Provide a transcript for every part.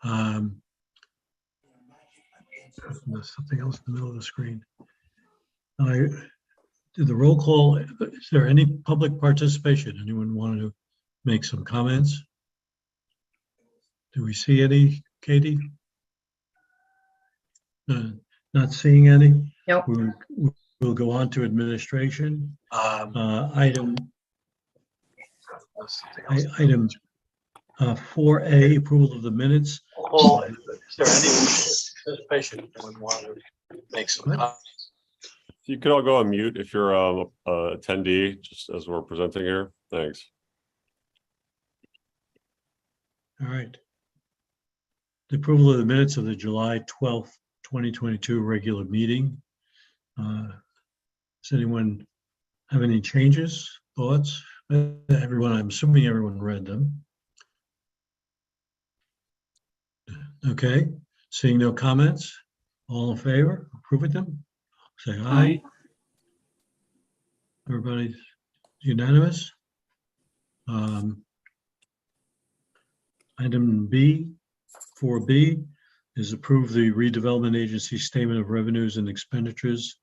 Um, there's something else in the middle of the screen. I did the roll call. Is there any public participation? Anyone want to make some comments? Do we see any, Katie? Not seeing any. Nope. We'll go on to administration. Item 4A, approval of the minutes. Is there any participation? Anyone want to make some comments? You could all go on mute if you're a attendee, just as we're presenting here. Thanks. All right. The approval of the minutes of the July 12th, 2022 regular meeting. Does anyone have any changes, thoughts? Everyone, I'm assuming everyone read them. Okay, seeing no comments, all in favor, approve of them? Say aye. Everybody's unanimous. Item B, 4B, is approve the redevelopment agency statement of revenues and expenditures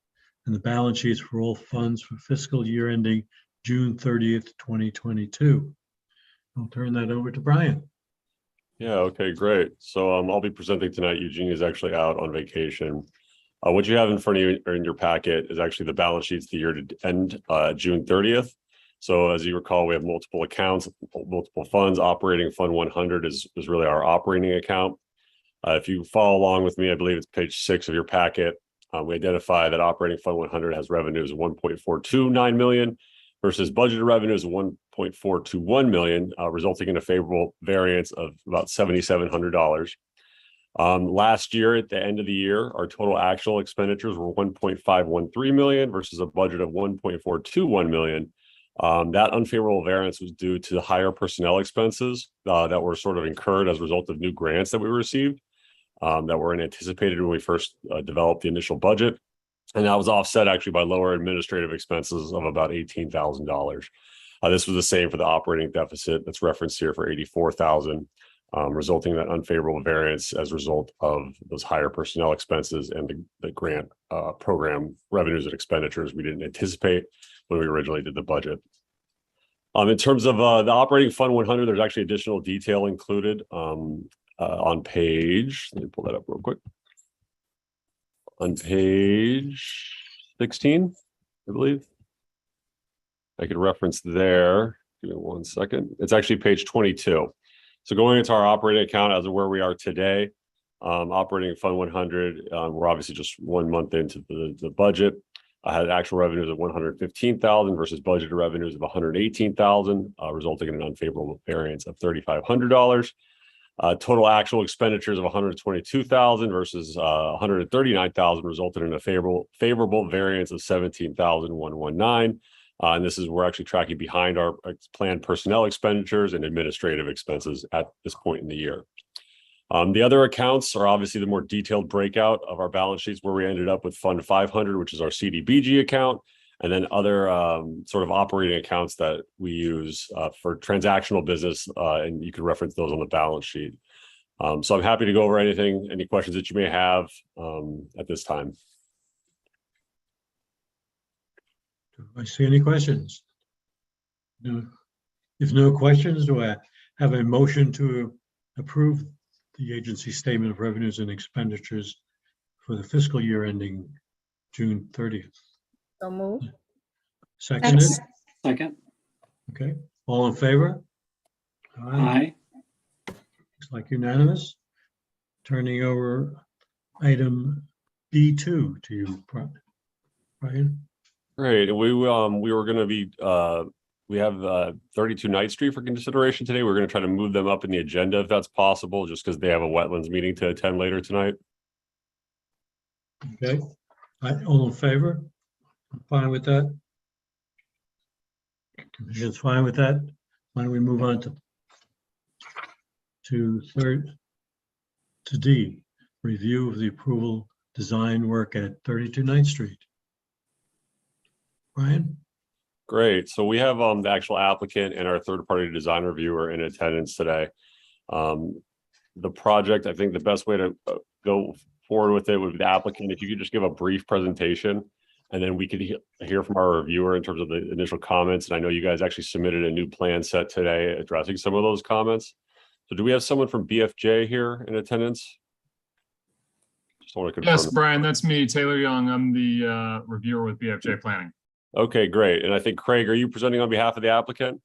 and the balance sheets for all funds for fiscal year ending June 30th, 2022. I'll turn that over to Brian. Yeah, okay, great. So I'll be presenting tonight. Eugene is actually out on vacation. What you have in front of you or in your packet is actually the balance sheets the year to end June 30th. So as you recall, we have multiple accounts, multiple funds. Operating Fund 100 is really our operating account. If you follow along with me, I believe it's page 6 of your packet. We identify that Operating Fund 100 has revenues of $1.429 million versus budgeted revenues of $1.421 million, resulting in a favorable variance of about $7,700. Last year, at the end of the year, our total actual expenditures were $1.513 million versus a budget of $1.421 million. That unfavorable variance was due to the higher personnel expenses that were sort of incurred as a result of new grants that we received that weren't anticipated when we first developed the initial budget. And that was offset actually by lower administrative expenses of about $18,000. This was the same for the operating deficit that's referenced here for $84,000, resulting in that unfavorable variance as a result of those higher personnel expenses and the grant program revenues and expenditures we didn't anticipate when we originally did the budget. In terms of the Operating Fund 100, there's actually additional detail included on page, let me pull that up real quick. On page 16, I believe. I could reference there. Give me one second. It's actually page 22. So going into our operating account as of where we are today, Operating Fund 100, we're obviously just 1 month into the budget. I had actual revenues of $115,000 versus budgeted revenues of $118,000, resulting in an unfavorable variance of $3,500. Total actual expenditures of $122,000 versus $139,000 resulted in a favorable variance of $17,119. And this is, we're actually tracking behind our planned personnel expenditures and administrative expenses at this point in the year. The other accounts are obviously the more detailed breakout of our balance sheets, where we ended up with Fund 500, which is our CDBG account, and then other sort of operating accounts that we use for transactional business, and you can reference those on the balance sheet. So I'm happy to go over any questions that you may have at this time. Do I see any questions? No. If no questions, do I have a motion to approve the agency statement of revenues and expenditures for the fiscal year ending June 30th? So move. Seconded? Second. Okay, all in favor? Aye. Looks like unanimous. Turning over item B2 to you, Brian. Great. We were going to be we have 32 Knight Street for consideration today. We're going to try to move them up in the agenda if that's possible, just because they have a wetlands meeting to attend later tonight. Okay, all in favor? I'm fine with that. Commission's fine with that. Why don't we move on to D, review of the approval design work at 32 Knight Street. Brian? Great. So we have the actual applicant and our third-party design reviewer in attendance today. the project, I think the best way to go forward with it would be the applicant. If you could just give a brief presentation, and then we could hear from our reviewer in terms of the initial comments. And I know you guys actually submitted a new plan set today addressing some of those comments. So do we have someone from BFJ here in attendance? Just want to confirm. Yes, Brian, that's me, Taylor Young. I'm the reviewer with BFJ Planning. Okay, great. And I think, Craig, are you presenting on behalf of the applicant?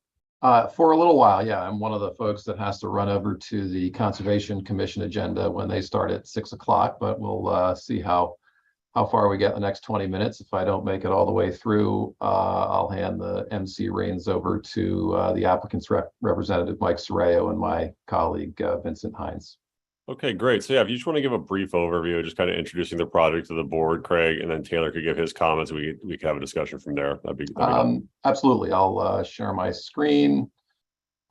For a little while, yeah. I'm one of the folks that has to run over to the Conservation Commission agenda when they start at 6 o'clock, but we'll see how far we get in the next 20 minutes. If I don't make it all the way through, I'll hand the MC reins over to the applicant's representative, Mike Sorreo, and my colleague, Vincent Hines. Okay, great. So yeah, if you just want to give a brief overview, just kind of introducing the project to the board, Craig, and then Taylor could give his comments. We could have a discussion from there. That'd be absolutely. I'll share my screen.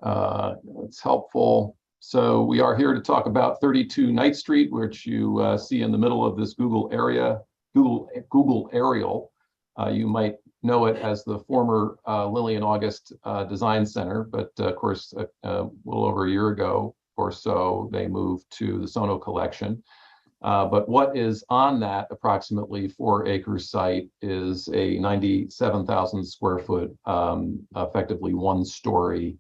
It's helpful. So we are here to talk about 32 Knight Street, which you see in the middle of this Google aerial. You might know it as the former Lillian August Design Center, but of course, a little over a year ago or so, they moved to the Sono collection. But what is on that approximately 4-acre site is a 97,000 square foot, effectively one-story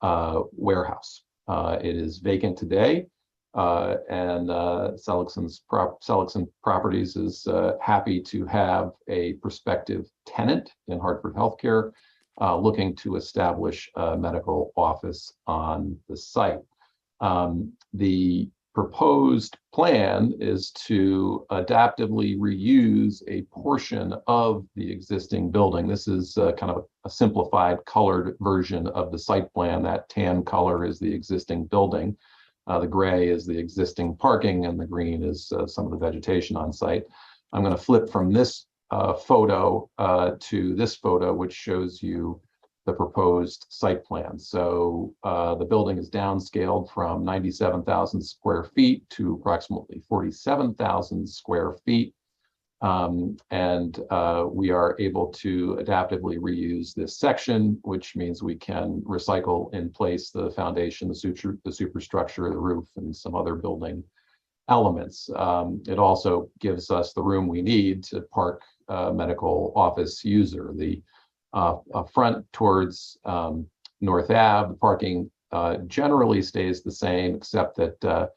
warehouse. It is vacant today, and Seligson Properties is happy to have a prospective tenant in Hartford Healthcare looking to establish a medical office on the site. The proposed plan is to adaptively reuse a portion of the existing building. This is kind of a simplified colored version of the site plan. That tan color is the existing building. The gray is the existing parking, and the green is some of the vegetation on site. I'm going to flip from this photo to this photo, which shows you the proposed site plan. So the building is downscaled from 97,000 square feet to approximately 47,000 square feet. And we are able to adaptively reuse this section, which means we can recycle in place the foundation, the superstructure, the roof, and some other building elements. It also gives us the room we need to park medical office user. The front towards North Ave, the parking generally stays the same, except that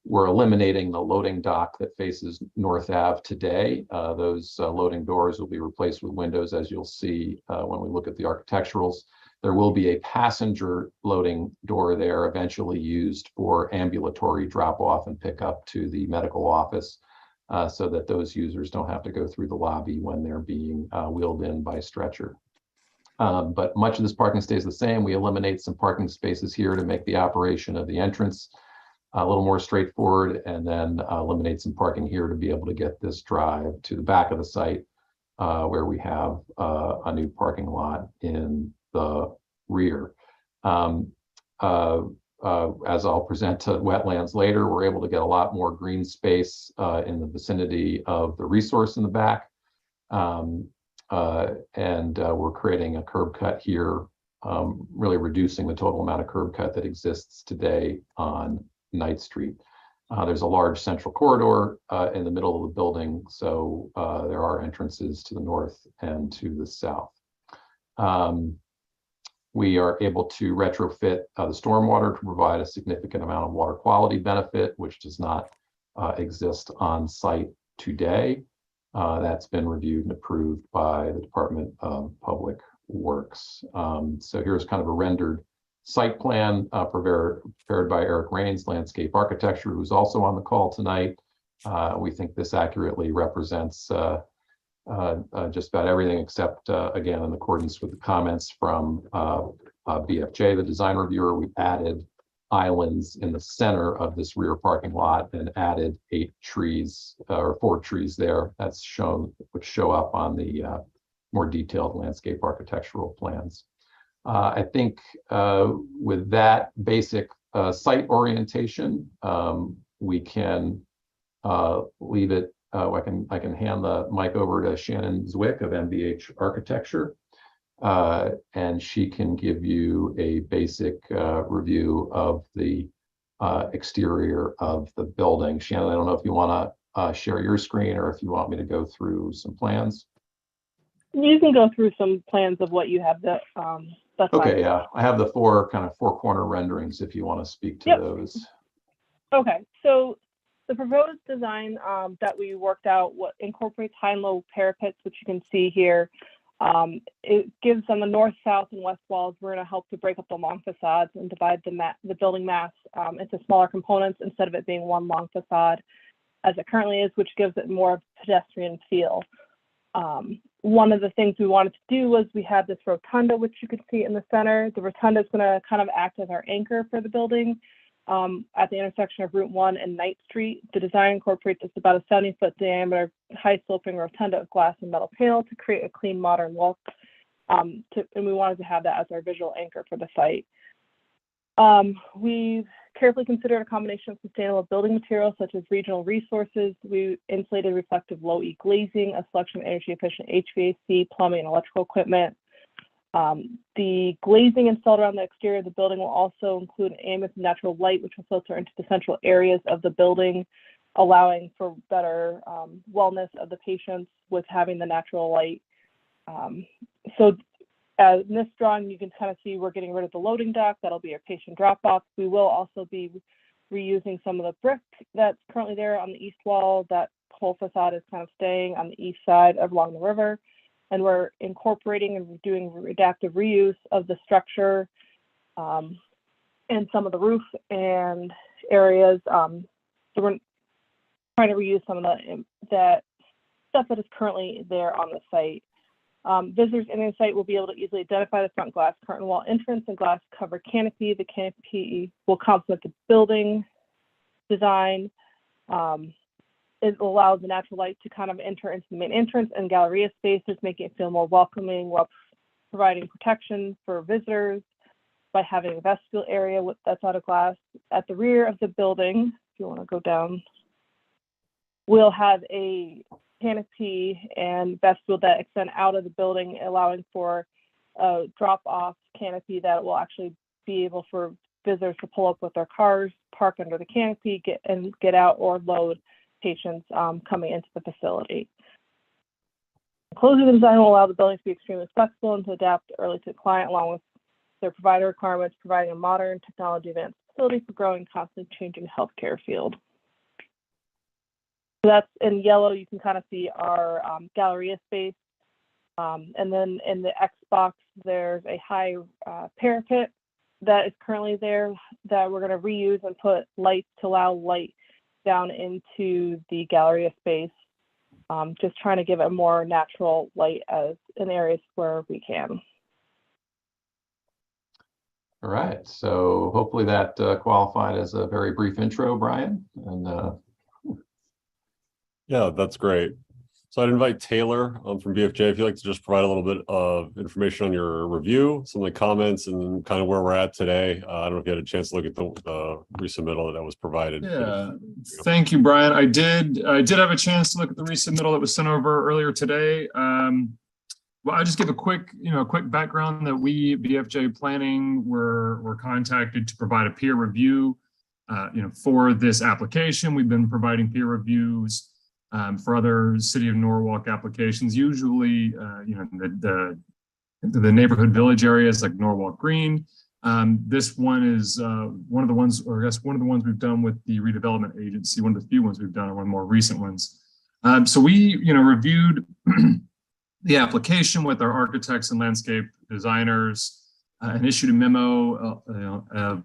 we're eliminating the loading dock that faces North Ave today. Those loading doors will be replaced with windows, as you'll see when we look at the architecturals. There will be a passenger loading door there, eventually used for ambulatory drop-off and pickup to the medical office, so that those users don't have to go through the lobby when they're being wheeled in by stretcher. But much of this parking stays the same. We eliminate some parking spaces here to make the operation of the entrance a little more straightforward, and then eliminate some parking here to be able to get this drive to the back of the site where we have a new parking lot in the rear. As I'll present to wetlands later, we're able to get a lot more green space in the vicinity of the resource in the back. We're creating a curb cut here, really reducing the total amount of curb cut that exists today on Knight Street. There's a large central corridor in the middle of the building, so there are entrances to the north and to the south. We are able to retrofit the stormwater to provide a significant amount of water quality benefit, which does not exist on site today. That's been reviewed and approved by the Department of Public Works. So here's kind of a rendered site plan prepared by Eric Rains, Landscape Architecture, who's also on the call tonight. We think this accurately represents just about everything, except again, in accordance with the comments from BFJ, the design reviewer. We've added islands in the center of this rear parking lot and added 8 trees or 4 trees there. That's shown, which show up on the more detailed landscape architectural plans. I think with that basic site orientation, we can leave it. I can hand the mic over to Shannon Zwick of MBH Architecture, and she can give you a basic review of the exterior of the building. Shannon, I don't know if you want to share your screen or if you want me to go through some plans. You can go through some plans of what you have. That's fine. Okay, yeah, I have the four corner renderings if you want to speak to Yep. those. Okay, so the proposed design that we worked out incorporates high and low parapets, which you can see here. It gives on the north, south, and west walls. We're going to help to break up the long facades and divide the building mass into smaller components instead of it being one long facade as it currently is, which gives it more of a pedestrian feel. One of the things we wanted to do was we had this rotunda, which you can see in the center. The rotunda is going to kind of act as our anchor for the building at the intersection of Route 1 and Knight Street. The design incorporates about a 70-foot diameter, high sloping rotunda of glass and metal panel to create a clean, modern look. And we wanted to have that as our visual anchor for the site. We've carefully considered a combination of sustainable building materials such as regional resources. We insulated reflective low E glazing, a selection of energy efficient HVAC, plumbing, and electrical equipment. The glazing installed around the exterior of the building will also include ambient natural light, which will filter into the central areas of the building, allowing for better wellness of the patients with having the natural light. So in this drawing, you can kind of see we're getting rid of the loading dock. That'll be our patient drop-off. We will also be reusing some of the brick that's currently there on the east wall. That whole facade is kind of staying on the east side along the river. And we're incorporating and doing adaptive reuse of the structure and some of the roof and areas. So we're trying to reuse some of that stuff that is currently there on the site. Visitors entering the site will be able to easily identify the front glass curtain wall entrance and glass covered canopy. The canopy will complement the building design. It allows the natural light to kind of enter into the main entrance and galleria spaces, making it feel more welcoming while providing protection for visitors by having a vestibule area that's out of glass. At the rear of the building, if you want to go down, we'll have a canopy and vestibule that extend out of the building, allowing for a drop-off canopy that will actually be able for visitors to pull up with their cars, park under the canopy, get out, or load patients coming into the facility. Closing the design will allow the building to be extremely flexible and to adapt early to the client along with their provider requirements, providing a modern technology advanced facility for growing, constantly changing healthcare field. So that's in yellow. You can kind of see our galleria space. And then in the X box, there's a high parapet that is currently there that we're going to reuse and put lights to allow light down into the galleria space. Just trying to give it more natural light as in areas where we can. All right, so hopefully that qualified as a very brief intro, Brian. And Yeah, that's great. So I'd invite Taylor from BFJ if you'd like to just provide a little bit of information on your review, some of the comments, and kind of where we're at today. I don't know if you had a chance to look at the resubmittal that was provided. Yeah, thank you, Brian. I did have a chance to look at the resubmittal that was sent over earlier today. Well, I'll just give a quick background that we, BFJ Planning, were contacted to provide a peer review, for this application. We've been providing peer reviews for other City of Norwalk applications, usually, the neighborhood village areas like Norwalk Green. This one is one of the ones, or I guess one of the ones we've done with the redevelopment agency, one of the few ones we've done, or one of the more recent ones. So we, reviewed the application with our architects and landscape designers and issued a memo, I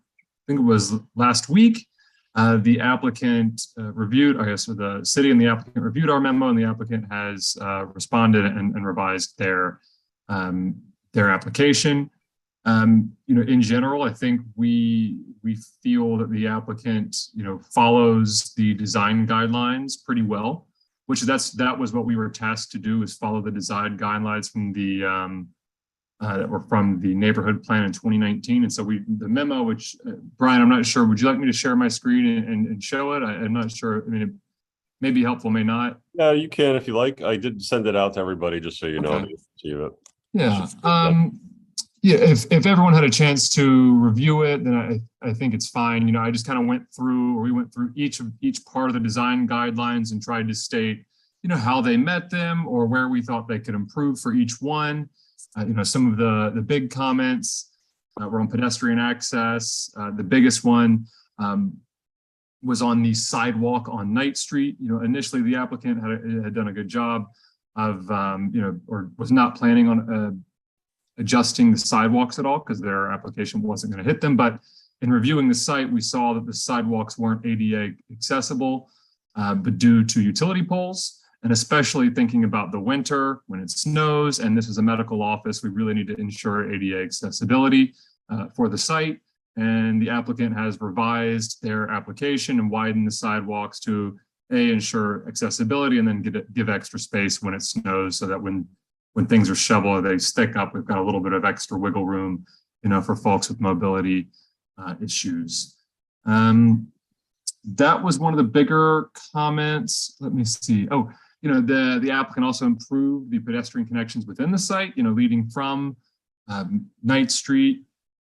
think it was last week. The applicant reviewed, I guess, the city and the applicant reviewed our memo, and the applicant has responded and revised their application. In general, I think we feel that the applicant, follows the design guidelines pretty well, which that was what we were tasked to do, is follow the design guidelines from the that were from the neighborhood plan in 2019. And so the memo, which Brian, I'm not sure, would you like me to share my screen and show it? I'm not sure. I mean, it may be helpful, may not. Yeah, you can if you like. I did send it out to everybody just so you know. Okay. To you. Yeah. Yeah, if everyone had a chance to review it, then I think it's fine. You know, I just kind of we went through each part of the design guidelines and tried to state, you know, how they met them or where we thought they could improve for each one. You know, some of the big comments were on pedestrian access. The biggest one was on the sidewalk on Knight Street. You know, initially the applicant had done a good job of, you know, or was not planning on adjusting the sidewalks at all because their application wasn't going to hit them. But in reviewing the site, we saw that the sidewalks weren't ADA accessible, but due to utility poles, and especially thinking about the winter when it snows, and this is a medical office, we really need to ensure ADA accessibility for the site. And the applicant has revised their application and widened the sidewalks to ensure accessibility and then give extra space when it snows so that when things are shoveled, they stick up. We've got a little bit of extra wiggle room, you know, for folks with mobility issues. That was one of the bigger comments. Let me see. Oh, you know, the applicant also improved the pedestrian connections within the site, you know, leading from Knight Street,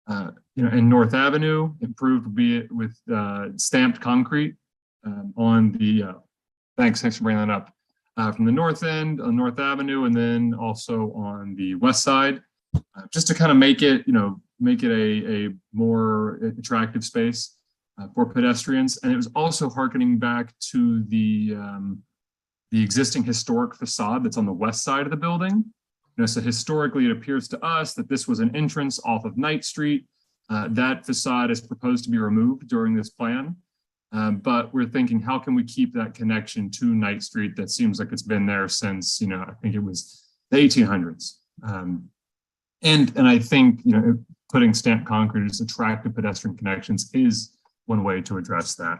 you know, and North Avenue, improved with stamped concrete on the, thanks for bringing that up. From the north end on North Avenue, and then also on the west side, just to kind of make it, you know, a more attractive space for pedestrians. And it was also hearkening back to the existing historic facade that's on the west side of the building. You know, so historically, it appears to us that this was an entrance off of Knight Street. That facade is proposed to be removed during this plan. But we're thinking, how can we keep that connection to Knight Street that seems like it's been there since, you know, I think it was the 1800s. And I think, you know, putting stamped concrete as attractive pedestrian connections is one way to address that.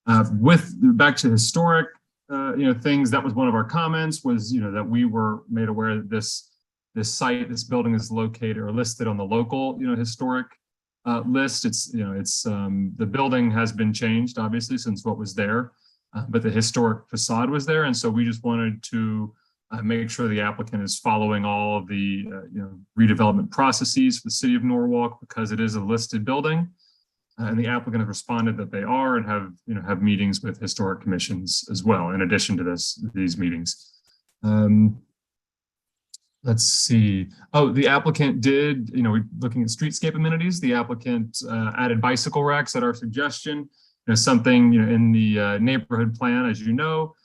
Back to historic, you know, things, that was one of our comments was, you know, that we were made aware that this this building is located or listed on the local, you know, historic list. It's, you know, it's the building has been changed obviously since what was there, but the historic facade was there, and so we just wanted to make sure the applicant is following all of the you know, redevelopment processes for the city of Norwalk because it is a listed building, and the applicant has responded that they are and have, you know, have meetings with historic commissions as well in addition to these meetings. Let's see. Oh, the applicant did, you know, looking at streetscape amenities, the applicant added bicycle racks at our suggestion. You know, something, you know, in the neighborhood plan, as you know,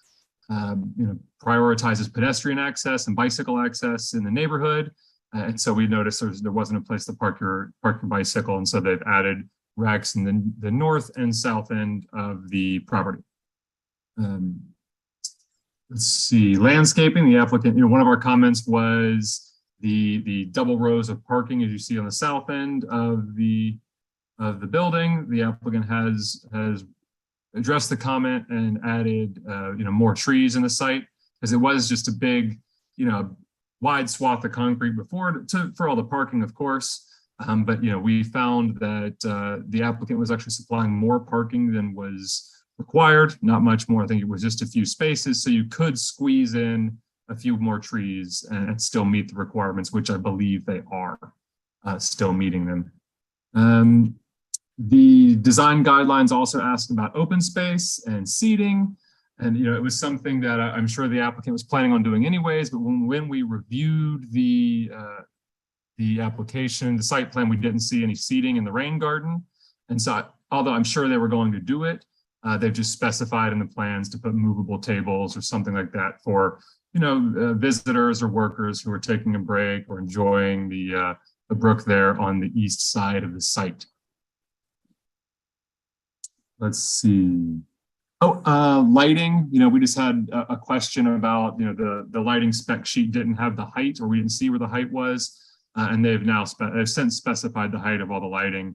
prioritizes pedestrian access and bicycle access in the neighborhood. And so we noticed there wasn't a place to park your bicycle. And so they've added racks in the north and south end of the property. Let's see, landscaping, the applicant, you know, one of our comments was the double rows of parking as you see on the south end of the building. The applicant has addressed the comment and added, you know, more trees in the site because it was just a big, you know, wide swath of concrete before for all the parking, of course. But, you know, we found that the applicant was actually supplying more parking than was required, not much more. I think it was just a few spaces, so you could squeeze in a few more trees and still meet the requirements, which I believe they are still meeting them. The design guidelines also asked about open space and seating, and you know, it was something that I'm sure the applicant was planning on doing anyways. But when we reviewed the application, the site plan, we didn't see any seating in the rain garden, and so although I'm sure they were going to do it, they've just specified in the plans to put movable tables or something like that for, you know, visitors or workers who are taking a break or enjoying the brook there on the east side of the site. Let's see. Oh, lighting. You know, we just had a question about, you know, the lighting spec sheet didn't have the height, or we didn't see where the height was, and they've since specified the height of all the lighting,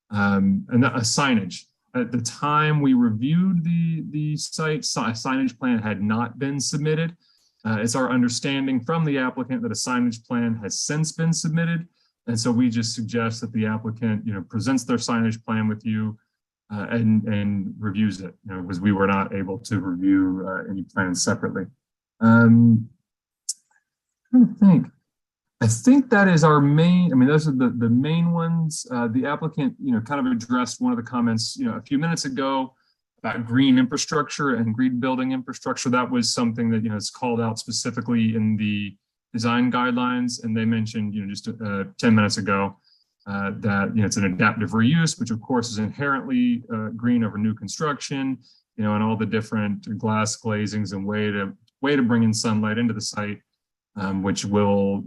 and a signage. At the time we reviewed the site, a signage plan had not been submitted. It's our understanding from the applicant that a signage plan has since been submitted. And so we just suggest that the applicant, you know, presents their signage plan with you and reviews it, you know, because we were not able to review any plans separately. I'm trying to think. I think that is our main, I mean, those are the main ones. The applicant, kind of addressed one of the comments, a few minutes ago about green infrastructure and green building infrastructure. That was something that, is called out specifically in the design guidelines. And they mentioned, just 10 minutes ago that, it's an adaptive reuse, which of course is inherently green over new construction, and all the different glass glazings and way to bring in sunlight into the site, which will,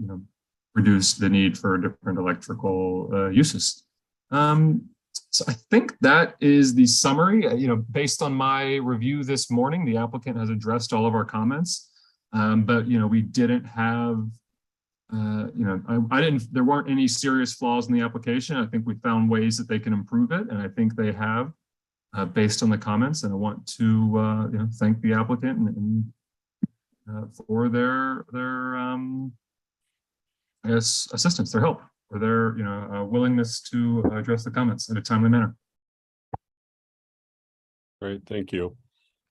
reduce the need for different electrical uses. So I think that is the summary. Based on my review this morning, the applicant has addressed all of our comments, but we didn't have, there weren't any serious flaws in the application. I think we found ways that they can improve it, and I think they have, based on the comments. And I want to, thank the applicant and for their I guess, assistance, their help, or their willingness to address the comments in a timely manner. Great, thank you. Are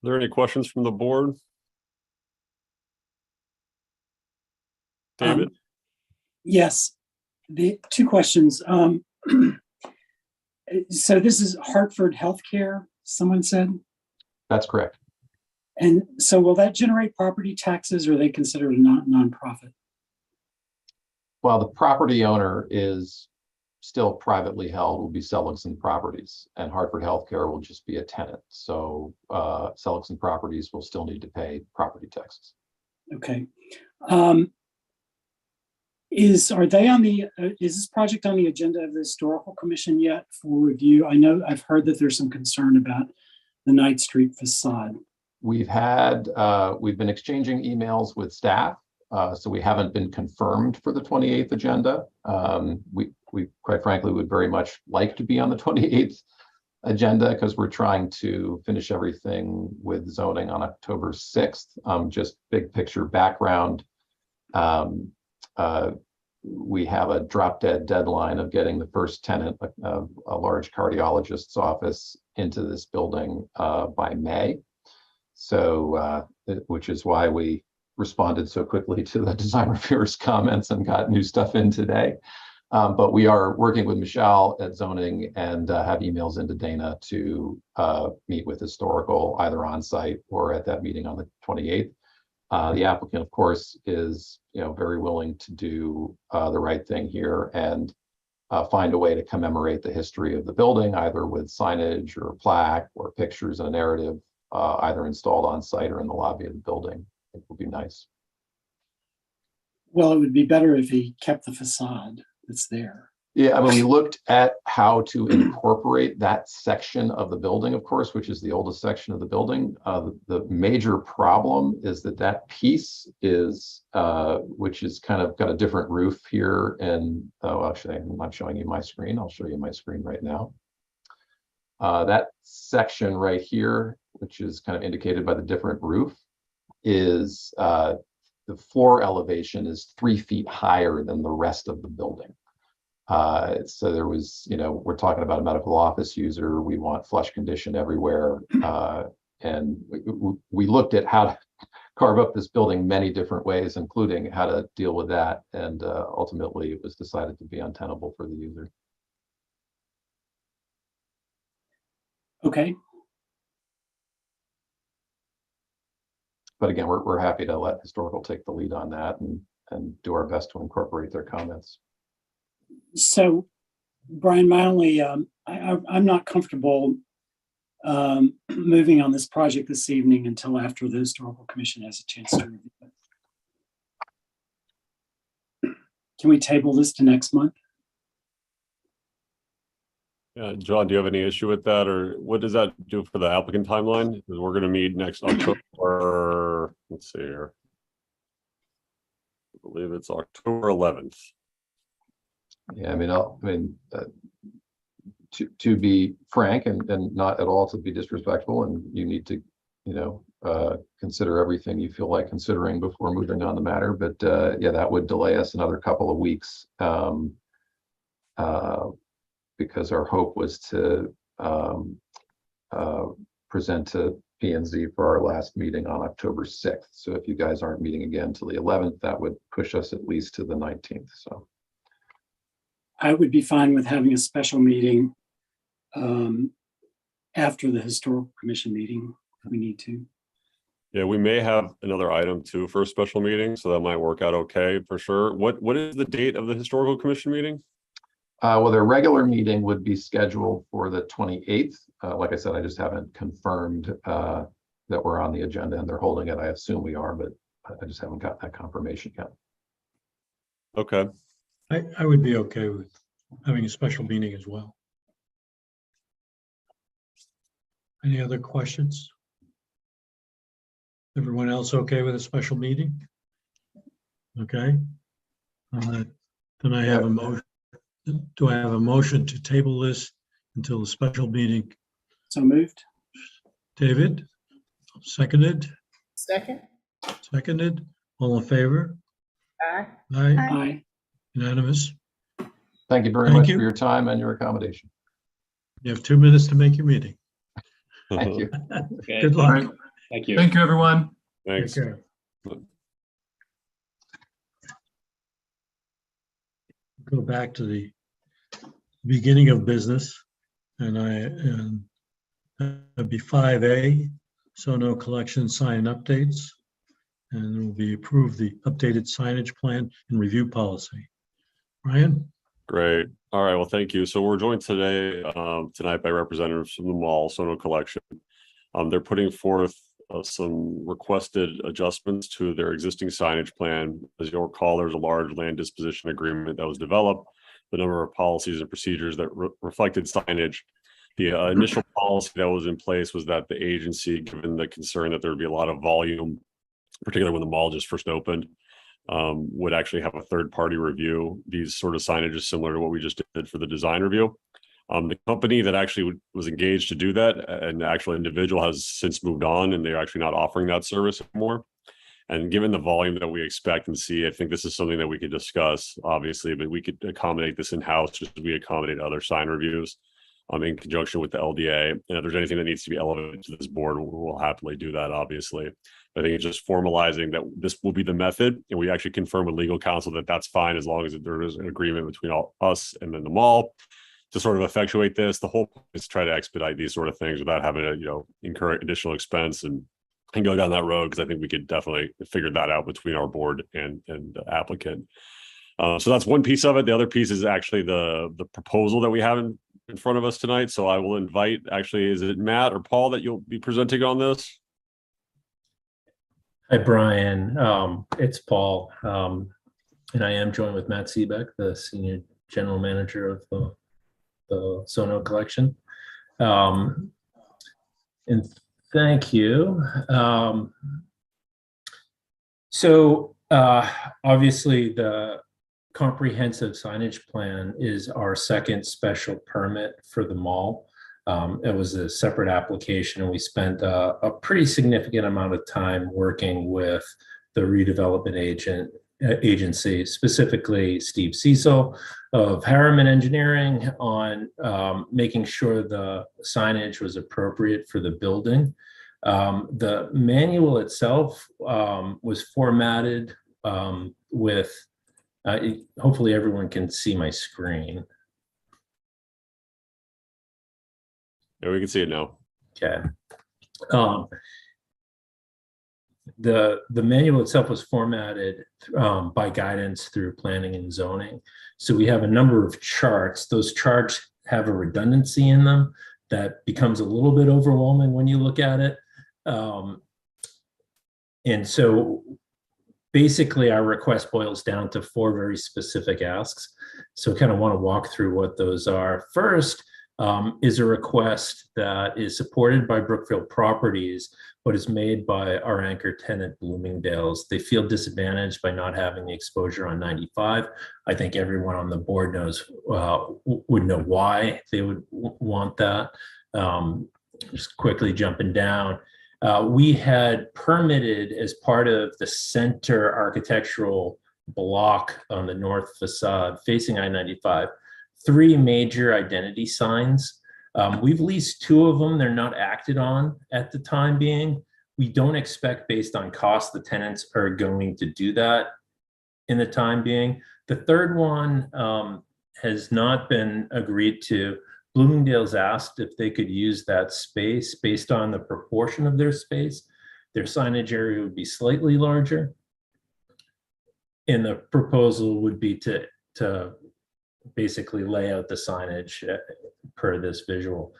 there any questions from the board? David? Yes, the two questions. So this is Hartford Healthcare, someone said? That's correct. And so will that generate property taxes, or are they considered a nonprofit? Well, the property owner is still privately held, will be Seligson Properties, and Hartford Healthcare will just be a tenant. So Seligson Properties will still need to pay property taxes. Okay. Is this project on the agenda of the Historical Commission yet for review? I know I've heard that there's some concern about the Knight Street facade. We've been exchanging emails with staff. So we haven't been confirmed for the 28th agenda. We quite frankly would very much like to be on the 28th agenda because we're trying to finish everything with zoning on October 6th. Just big picture background. We have a drop dead deadline of getting the first tenant, a large cardiologist's office, into this building by May. So, which is why we responded so quickly to the design reviewers' comments and got new stuff in today. But we are working with Michelle at zoning and have emails into Dana to meet with historical either on site or at that meeting on the 28th. The applicant, of course, is very willing to do the right thing here and find a way to commemorate the history of the building, either with signage or a plaque or pictures and a narrative, either installed on site or in the lobby of the building. It would be nice. Well, it would be better if he kept the facade that's there. Yeah, I mean, we looked at how to incorporate that section of the building, of course, which is the oldest section of the building. The major problem is that piece is, which is kind of got a different roof here. And actually, I'm not showing you my screen. I'll show you my screen right now. That section right here, which is kind of indicated by the different roof, is the floor elevation is 3 feet higher than the rest of the building. So there was, we're talking about a medical office user. We want flush condition everywhere. And we looked at how to carve up this building many different ways, including how to deal with that. And ultimately it was decided to be untenable for the user. Okay. But again, we're happy to let historical take the lead on that and do our best to incorporate their comments. So, Brian, my only, I'm not comfortable moving on this project this evening until after the Historical Commission has a chance to review it. Can we table this to next month? Yeah, John, do you have any issue with that, or what does that do for the applicant timeline? Because we're going to meet next October. Let's see here. I believe it's October 11th. Yeah, to be frank and not at all to be disrespectful, and you need to, consider everything you feel like considering before moving on the matter. But yeah, that would delay us another couple of weeks. Because our hope was to present to P and Z for our last meeting on October 6th. So if you guys aren't meeting again until the 11th, that would push us at least to the 19th. So I would be fine with having a special meeting after the historical commission meeting if we need to. Yeah, we may have another item too for a special meeting, so that might work out okay for sure. What is the date of the historical commission meeting? well, their regular meeting would be scheduled for the 28th. Like I said, I just haven't confirmed that we're on the agenda and they're holding it. I assume we are, but I just haven't got that confirmation yet. Okay. I would be okay with having a special meeting as well. Any other questions? Everyone else okay with a special meeting? Okay. Then I have a motion. Do I have a motion to table this until the special meeting? So moved. David, seconded, Second. seconded, all in favor? Aye. Aye, Aye. unanimous. Thank you very Thank much you. for your time and your accommodation. You have 2 minutes to make your meeting. Thank you. Okay, Good All luck. right. thank you. Thank you, everyone. Take Thanks. care. Go back to the beginning of business, and that'd be 5A, Sono collection sign updates, and it will be approved the updated signage plan and review policy. Ryan? Great. All right. Well, thank you. So we're joined tonight by representatives from the mall, Sono Collection. They're putting forth some requested adjustments to their existing signage plan. As you'll recall, there's a large land disposition agreement that was developed, the number of policies and procedures that reflected signage. The initial policy that was in place was that the agency, given the concern that there would be a lot of volume, particularly when the mall just first opened, would actually have a third-party review these sort of signages, similar to what we just did for the design review. The company that actually was engaged to do that, an actual individual, has since moved on, and they're actually not offering that service anymore. And given the volume that we expect and see, I think this is something that we could discuss, obviously, but we could accommodate this in-house just as we accommodate other sign reviews in conjunction with the LDA. And if there's anything that needs to be elevated to this board, we'll happily do that, obviously. I think it's just formalizing that this will be the method, and we actually confirm with legal counsel that that's fine as long as there is an agreement between us and then the mall to sort of effectuate this. The whole point is to try to expedite these sort of things without having to, incur additional expense and go down that road, because I think we could definitely figure that out between our board and the applicant. So that's one piece of it. The other piece is actually the proposal that we have in front of us tonight. So I will invite, actually, is it Matt or Paul that you'll be presenting on this? Hi, Brian. It's Paul. And I am joined with Matt Seebeck, the Senior General Manager of the Sono Collection. And thank you. Obviously, the comprehensive signage plan is our second special permit for the mall. It was a separate application, and we spent a pretty significant amount of time working with the redevelopment agency, specifically Steve Cecil of Harriman Engineering, on making sure the signage was appropriate for the building. The manual itself was formatted with, hopefully everyone can see my screen. Yeah, we can see it now. Okay. The manual itself was formatted by guidance through planning and zoning. So we have a number of charts. Those charts have a redundancy in them that becomes a little bit overwhelming when you look at it. And so basically our request boils down to 4 very specific asks. So I kind of want to walk through what those are. First, is a request that is supported by Brookfield Properties, but is made by our anchor tenant, Bloomingdale's. They feel disadvantaged by not having the exposure on 95. I think everyone on the board would know why they would want that. Just quickly jumping down. We had permitted, as part of the center architectural block on the north facade facing I-95, 3 major identity signs We've leased 2 of them. They're not acted on at the time being. We don't expect, based on cost, the tenants are going to do that in the time being. The third one has not been agreed to. Bloomingdale's asked if they could use that space based on the proportion of their space. Their signage area would be slightly larger. And the proposal would be to basically lay out the signage per this visual.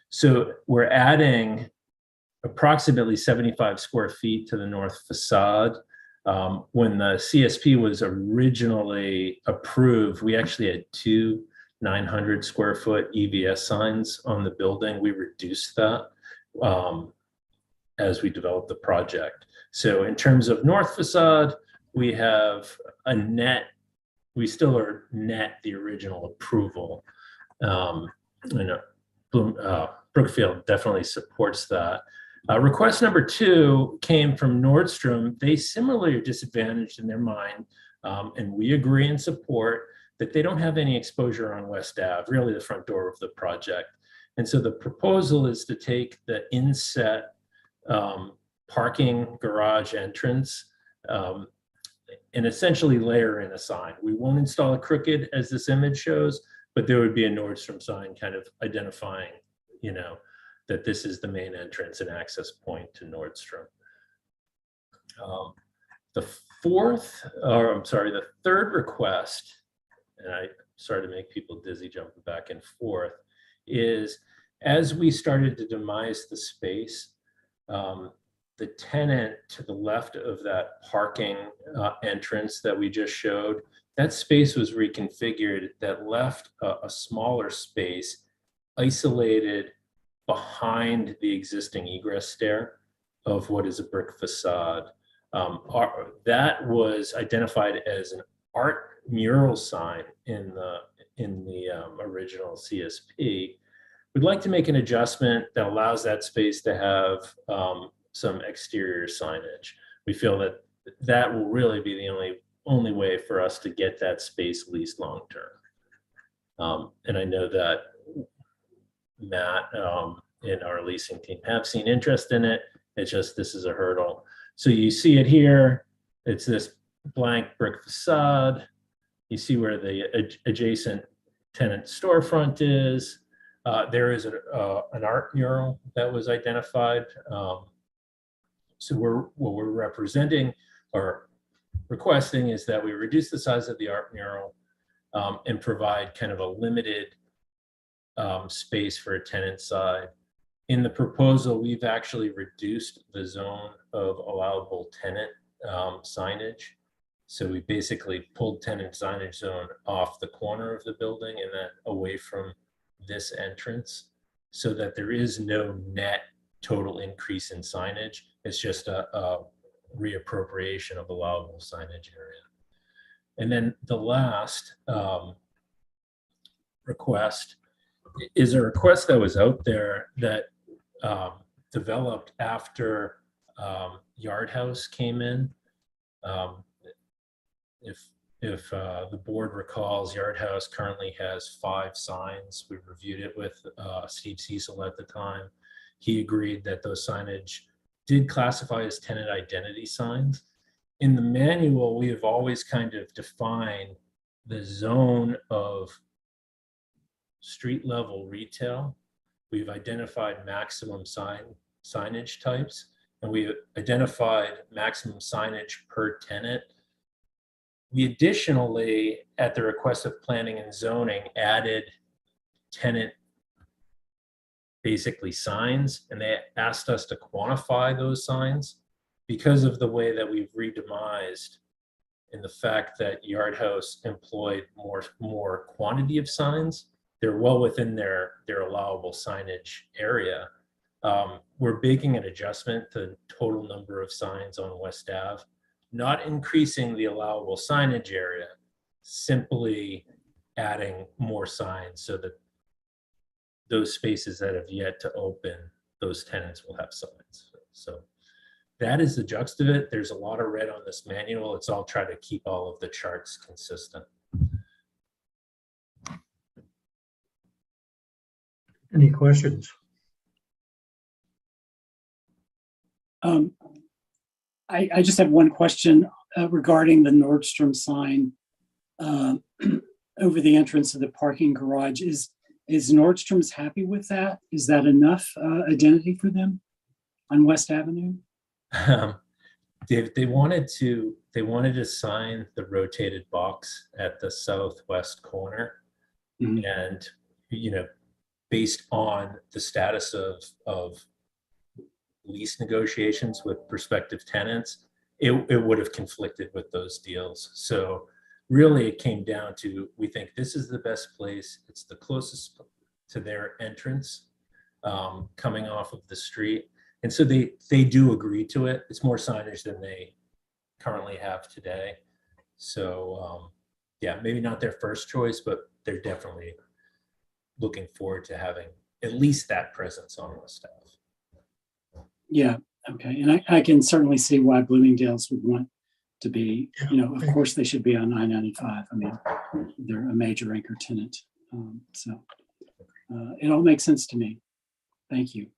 So we're adding approximately 75 square feet to the north facade. When the CSP was originally approved, we actually had 2 900 square foot EVS signs on the building. We reduced that as we developed the project. So in terms of north facade, we have a net, we still are net the original approval. Brookfield definitely supports that. Request number 2 came from Nordstrom. They similarly are disadvantaged in their mind, and we agree and support that they don't have any exposure on West Ave, really the front door of the project. And so the proposal is to take the inset parking garage entrance and essentially layer in a sign. We won't install a crooked as this image shows, but there would be a Nordstrom sign kind of identifying, you know, that this is the main entrance and access point to Nordstrom. The third request, and I sorry to make people dizzy jumping back and forth, is as we started to demise the space, the tenant to the left of that parking entrance that we just showed, that space was reconfigured that left a smaller space isolated behind the existing egress stair of what is a brick facade. That was identified as an art mural sign in the original CSP. We'd like to make an adjustment that allows that space to have some exterior signage. We feel that that will really be the only way for us to get that space leased long term. And I know that Matt and our leasing team have seen interest in it. It's just this is a hurdle. So you see it here. It's this blank brick facade. You see where the adjacent tenant storefront is. There is an art mural that was identified. So what we're representing or requesting is that we reduce the size of the art mural and provide kind of a limited space for a tenant side. In the proposal, we've actually reduced the zone of allowable tenant signage. So we basically pulled tenant signage zone off the corner of the building and then away from this entrance so that there is no net total increase in signage. It's just a reappropriation of allowable signage area. And then the last request is a request that was out there that developed after Yard House came in. If the board recalls, Yard House currently has 5 signs. We reviewed it with Steve Cecil at the time. He agreed that those signage did classify as tenant identity signs. In the manual, we have always kind of defined the zone of street level retail. We've identified maximum signage types, and we identified maximum signage per tenant. We additionally, at the request of planning and zoning, added tenant basically signs, and they asked us to quantify those signs because of the way that we've redemised and the fact that Yard House employed more quantity of signs. They're well within their allowable signage area. We're making an adjustment to the total number of signs on West Ave, not increasing the allowable signage area, simply adding more signs so that those spaces that have yet to open, those tenants will have signs. So that is the gist of it. There's a lot of red on this manual. It's all trying to keep all of the charts consistent. Any questions? I just have one question regarding the Nordstrom sign over the entrance of the parking garage. Is Nordstrom's happy with that? Is that enough identity for them on West Avenue? They wanted to sign the rotated box at the southwest corner. Mhm. And, based on the status of lease negotiations with prospective tenants, it would have conflicted with those deals. So really it came down to, we think this is the best place. It's the closest to their entrance coming off of the street. And so they do agree to it. It's more signage than they currently have today. So yeah, maybe not their first choice, but they're definitely looking forward to having at least that presence on West Ave. Yeah, okay. And I can certainly see why Bloomingdale's would want to be, of course they should be on I-95. I mean, they're a major anchor tenant. So it all makes sense to me. Thank you.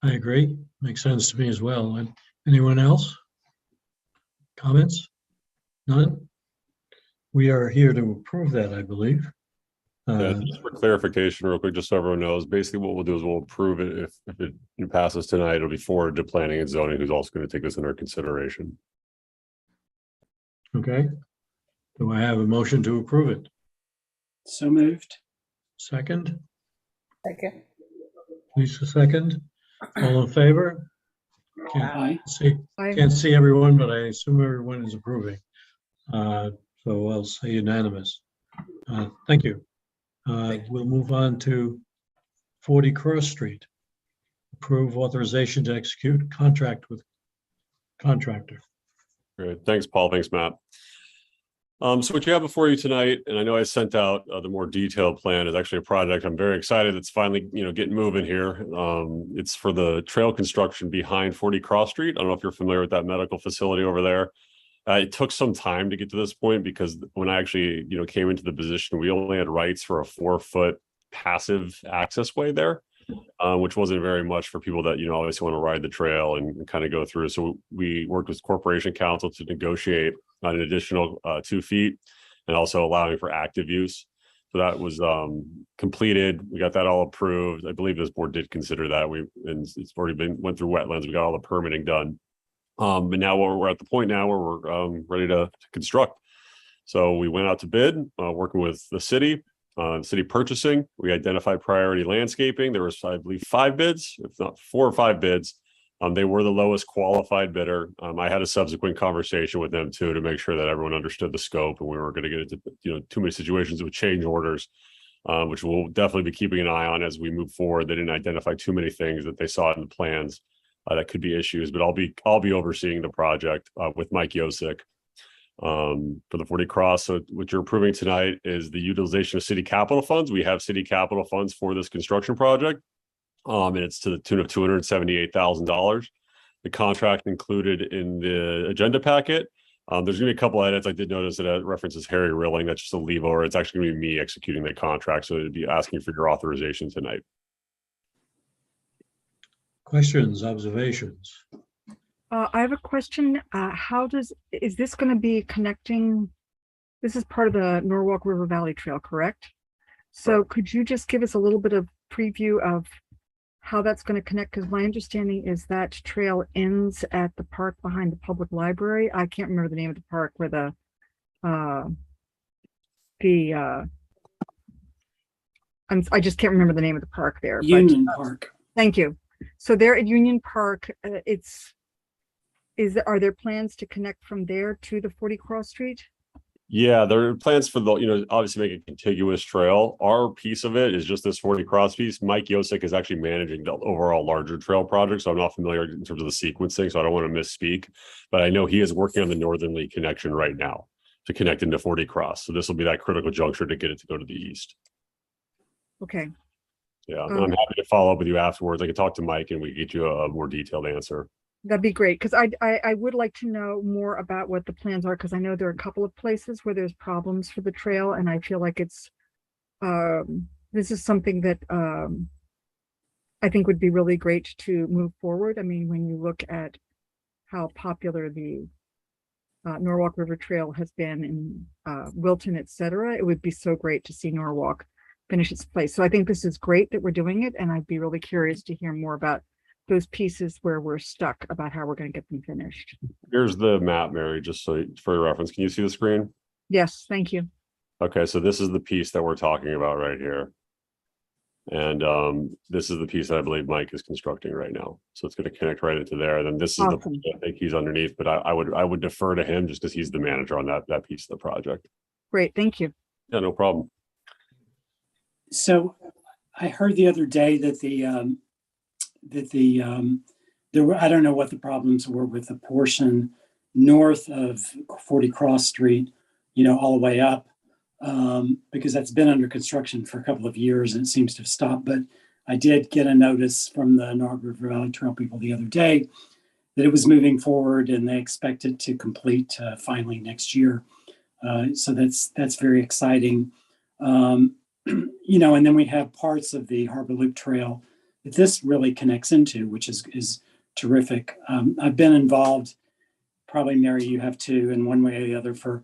I agree. Makes sense to me as well. And anyone else? Comments? None? We are here to approve that, I believe. Just for clarification, real quick, just so everyone knows, basically what we'll do is we'll approve it. If it passes tonight, it'll be forwarded to planning and zoning, who's also going to take this under consideration. Okay. Do I have a motion to approve it? So moved. Second? Second. Lisa, second. All in favor? Aye. Can't see everyone, but I assume everyone is approving. So I'll say unanimous. Thank you. We'll move on to 40 Cross Street. Approve authorization to execute contract with contractor. Great. Thanks, Paul. Thanks, Matt. So what you have before you tonight, and I know I sent out the more detailed plan, is actually a project I'm very excited it's finally getting moving here. It's for the trail construction behind 40 Cross Street. I don't know if you're familiar with that medical facility over there. It took some time to get to this point because when I actually came into the position, we only had rights for a 4-foot passive access way there, which wasn't very much for people that obviously want to ride the trail and kind of go through. So we worked with Corporation Council to negotiate on an additional 2 feet and also allowing for active use. So that was completed. We got that all approved. I believe this board did consider that. And it's already went through wetlands. We got all the permitting done. But now we're at the point now where we're ready to construct. So we went out to bid, working with the city purchasing. We identified priority landscaping. There was, I believe, 5 bids, if not 4 or 5 bids. They were the lowest qualified bidder. I had a subsequent conversation with them too to make sure that everyone understood the scope and we weren't going to get into too many situations with change orders, which we'll definitely be keeping an eye on as we move forward. They didn't identify too many things that they saw in the plans that could be issues, but I'll be overseeing the project with Mike Yosick for the 40 Cross. So what you're approving tonight is the utilization of city capital funds. We have city capital funds for this construction project, and it's to the tune of $278,000. The contract included in the agenda packet. There's gonna be a couple edits. I did notice that it references Harry Rilling. That's just a leave over. It's actually gonna be me executing the contract. So it'd be asking for your authorization tonight. Questions, observations? I have a question. Is this going to be connecting? This is part of the Norwalk River Valley Trail, correct? So could you just give us a little bit of preview of how that's going to connect? Because my understanding is that trail ends at the park behind the public library. I can't remember the name of the park where I just can't remember the name of the park there. Union Park. Thank you. So there at Union Park, are there plans to connect from there to the 40 Cross Street? Yeah, there are plans for the, obviously make a contiguous trail. Our piece of it is just this 40 Cross piece. Mike Yosick is actually managing the overall larger trail project. So I'm not familiar in terms of the sequencing, so I don't want to misspeak, but I know he is working on the northerly connection right now to connect into 40 Cross. So this will be that critical juncture to get it to go to the east. Okay. Yeah, I'm happy to follow up with you afterwards. I can talk to Mike and we can get you a more detailed answer. That'd be great, because I would like to know more about what the plans are, because I know there are a couple of places where there's problems for the trail, and I feel like it's this is something that I think would be really great to move forward. I mean, when you look at how popular the Norwalk River Trail has been in Wilton, et cetera, it would be so great to see Norwalk finish its place. So I think this is great that we're doing it, and I'd be really curious to hear more about those pieces where we're stuck about how we're going to get them finished. Here's the map, Mary, just so for your reference. Can you see the screen? Yes, thank you. Okay, so this is the piece that we're talking about right here. And this is the piece that I believe Mike is constructing right now. So it's going to connect right into there. Then this is the Awesome. I think he's underneath, but I would defer to him just because he's the manager on that piece of the project. Great, thank you. Yeah, no problem. So I heard the other day that there were, I don't know what the problems were with the portion north of 40 Cross Street, all the way up, because that's been under construction for a couple of years and it seems to have stopped. But I did get a notice from the Norwalk River Valley Trail people the other day that it was moving forward and they expect it to complete finally next year. So that's very exciting. And then we have parts of the Harbor Loop Trail that this really connects into, which is terrific. I've been involved, probably Mary, you have too, in one way or the other for,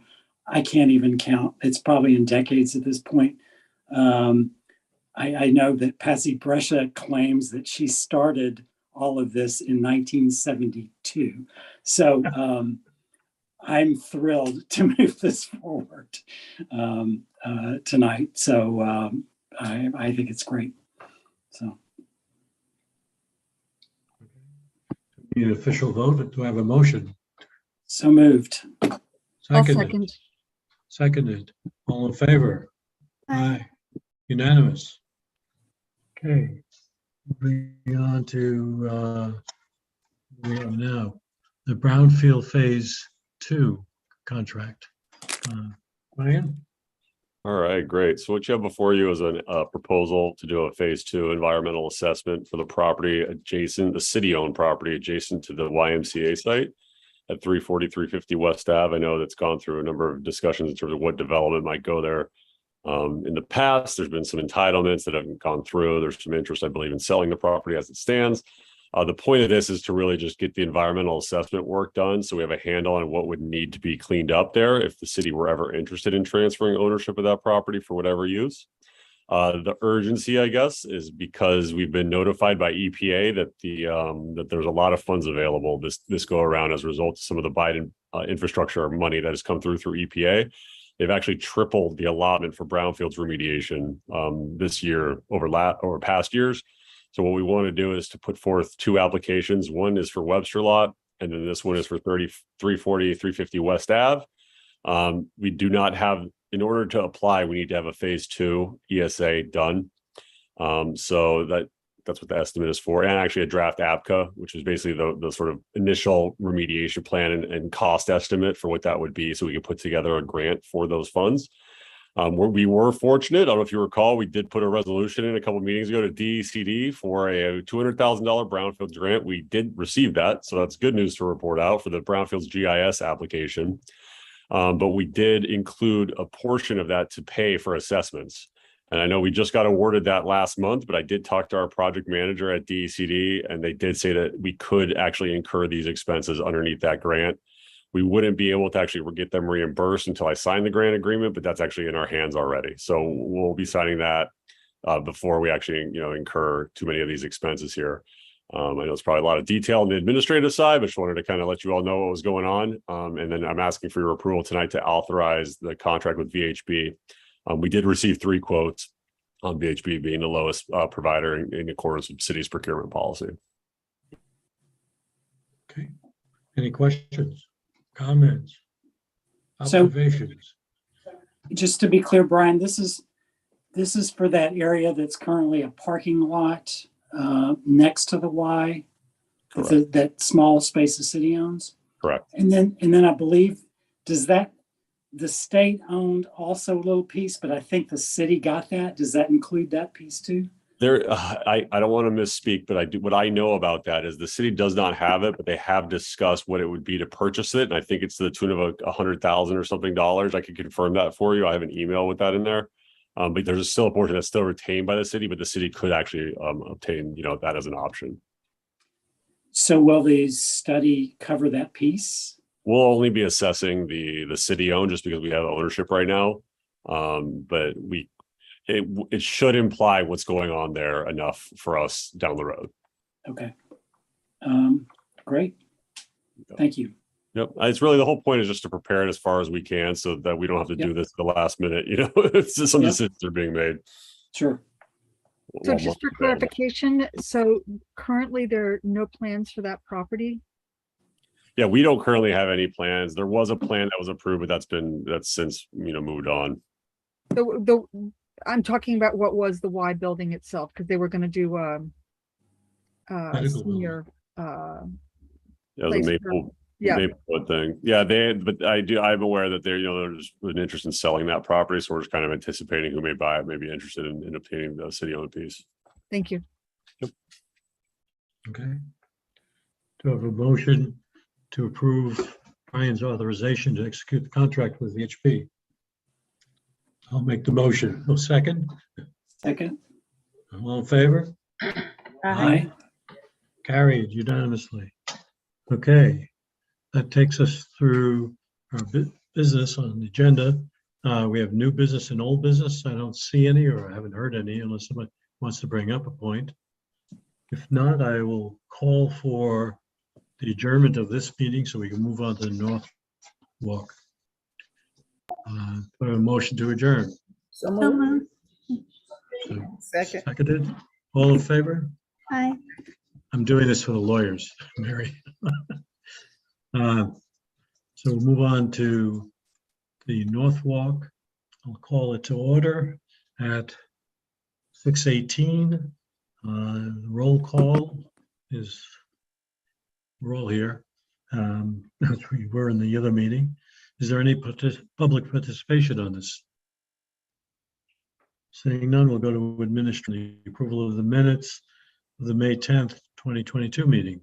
I can't even count. It's probably in decades at this point. I know that Patsy Brescia claims that she started all of this in 1972. So I'm thrilled to move this forward tonight. So I think it's great. So. Need an official vote. Do I have a motion? So moved. I'll Seconded. second. Seconded. All in favor? Aye. Unanimous. Okay. Moving on to where we are now, the Brownfield Phase 2 contract. Ryan? All right, great. So what you have before you is a proposal to do a phase 2 environmental assessment for the property adjacent, the city-owned property adjacent to the YMCA site at 340, 350 West Ave. I know that's gone through a number of discussions in terms of what development might go there. In the past, there's been some entitlements that haven't gone through. There's some interest, I believe, in selling the property as it stands. The point of this is to really just get the environmental assessment work done so we have a handle on what would need to be cleaned up there if the city were ever interested in transferring ownership of that property for whatever use. The urgency, I guess, is because we've been notified by EPA that that there's a lot of funds available this go around as a result of some of the Biden infrastructure money that has come through EPA. They've actually tripled the allotment for brownfields remediation this year over past years. So what we want to do is to put forth 2 applications. One is for Webster Lot, and then this one is for 340, 350 West Ave. We do not have, in order to apply, we need to have a phase 2 ESA done. So that's what the estimate is for, and actually a draft APCA, which is basically the sort of initial remediation plan and cost estimate for what that would be, so we could put together a grant for those funds. We were fortunate. I don't know if you recall, we did put a resolution in a couple of meetings ago to DECD for a $200,000 brownfields grant. We did receive that, so that's good news to report out for the brownfields GIS application. But we did include a portion of that to pay for assessments. And I know we just got awarded that last month, but I did talk to our project manager at DECD, and they did say that we could actually incur these expenses underneath that grant. We wouldn't be able to actually get them reimbursed until I sign the grant agreement, but that's actually in our hands already. So we'll be signing that before we actually, incur too many of these expenses here. I know it's probably a lot of detail on the administrative side, but just wanted to kind of let you all know what was going on. And then I'm asking for your approval tonight to authorize the contract with VHB. We did receive 3 quotes on VHB being the lowest provider in accordance with city's procurement policy. Okay. Any questions, comments, So- observations? Just to be clear, Brian, this is for that area that's currently a parking lot next to the Y, that small space the city owns. Correct. And then I believe, the state owned also a little piece, but I think the city got that. Does that include that piece too? I don't want to misspeak, but what I know about that is the city does not have it, but they have discussed what it would be to purchase it. And I think it's to the tune of $100,000 or something. I could confirm that for you. I have an email with that in there. But there's still a portion that's still retained by the city, but the city could actually obtain, that as an option. So will the study cover that piece? We'll only be assessing the city owned just because we have ownership right now. But it should imply what's going on there enough for us down the road. Okay. Great. Thank you. Yep. It's really the whole point is just to prepare it as far as we can so that we don't have to do this at the last minute. It's just some decisions are being made. Sure. So just for clarification, so currently there are no plans for that property? Yeah, we don't currently have any plans. There was a plan that was approved, but that's since, moved on. I'm talking about what was the Y building itself, because they were going to do a Medical senior Yeah, the place Maple. yeah. Maplewood thing. Yeah, but I'm aware that there's an interest in selling that property. So we're just kind of anticipating who may buy it, may be interested in obtaining the city-owned piece. Thank you. Okay. To have a motion to approve Brian's authorization to execute the contract with HP. I'll make the motion. No second. Second. All in favor? Aye. Carried unanimously. Okay. That takes us through our business on the agenda. We have new business and old business. I don't see any, or I haven't heard any, unless somebody wants to bring up a point. If not, I will call for the adjournment of this meeting so we can move on to the Norwalk. For a motion to adjourn. So moved. Second. Seconded. All in favor? Aye. I'm doing this for the lawyers, Mary. So we'll move on to the Norwalk. I'll call it to order at 6:18. Roll call is, we're all here, as we were in the other meeting. Is there any public participation on this? Seeing none, we'll go to administrative approval of the minutes of the May 10th, 2022 meeting.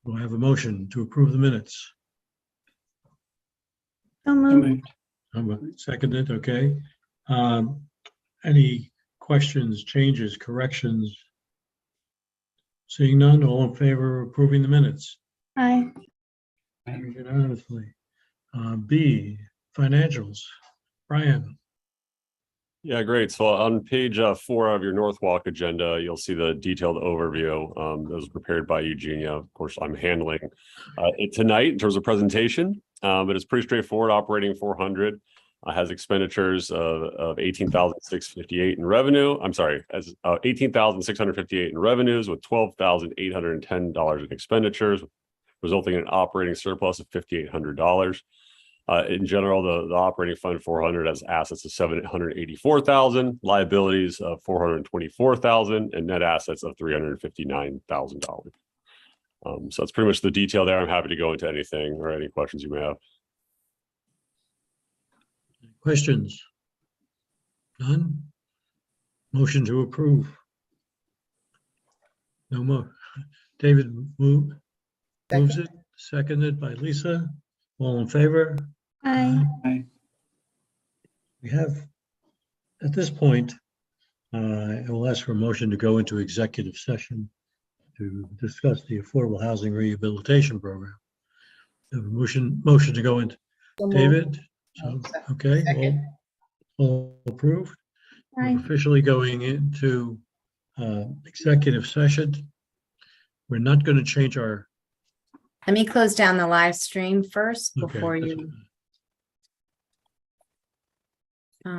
We'll have a motion to approve the minutes. So moved. Seconded, okay. Any questions, changes, corrections? Seeing none, all in favor of approving the minutes? Aye. Carried unanimously. B, financials. Brian. Yeah, great. So on page 4 of your Norwalk agenda, you'll see the detailed overview that was prepared by Eugenia. Of course, I'm handling it tonight in terms of presentation, but it's pretty straightforward. Operating 400 has expenditures of 18,658 in revenue. I'm sorry, as 18,658 in revenues with $12,810 in expenditures, resulting in an operating surplus of $5,800. In general, the operating fund 400 has assets of $784,000, liabilities of $424,000, and net assets of $359,000. So that's pretty much the detail there. I'm happy to go into anything or any questions you may have. Questions? None? Motion to approve. No more. David moves it, seconded by Lisa. All in favor? Aye. Aye. We have, at this point, I will ask for a motion to go into executive session to discuss the Affordable Housing Rehabilitation Program. We have a motion to go into. David? So, okay, all approved. Aye. We're officially going into executive session. We're not going to change our. Let me close down the live stream first Okay, before that's you fine.